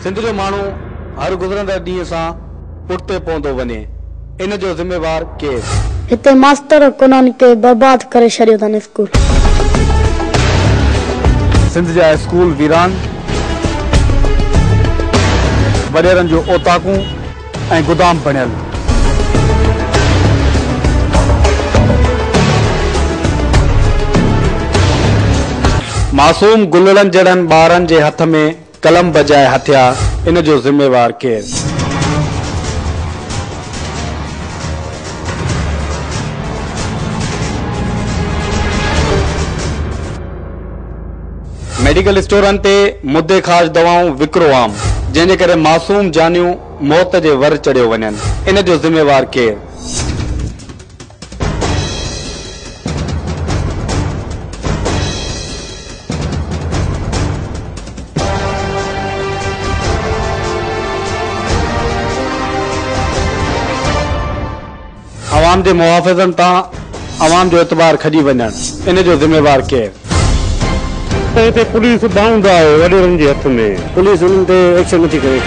सिंध जो माण्हू हर गुज़रंदड़ ॾींहं सां पुठिते पवंदो वञे, इन जो ज़िम्मेवार केरु? हिते मास्टर कोन्हनि के बर्बाद करे छॾियो अथनि स्कूल। सिंध जा स्कूल वीरान, वॾेरनि जो ओताकूं ऐं गोदाम बणियल। मासूम गुलड़नि जहिड़नि ॿारनि जे हथ में कलम बजाए हथिया, इन जो ज़िम्मेवार केरु? मेडिकल स्टोरनि ते मुद्दे खाज दवाऊं विकिरो आम, जंहिंजे करे मासूम जानियूं मौत जे वर चढ़ियो वञनि, इन जो ज़िम्मेवार केरु? अवाम जे मुहाफ़िज़नि तां अवाम जो एतबार खजी वञण, इन जो ज़िम्मेवार केरु? हिते पुलिस बाउंड आहे वॾेरनि जे हथ में, पुलिस उन्हनि ते एक्शन नथी करे।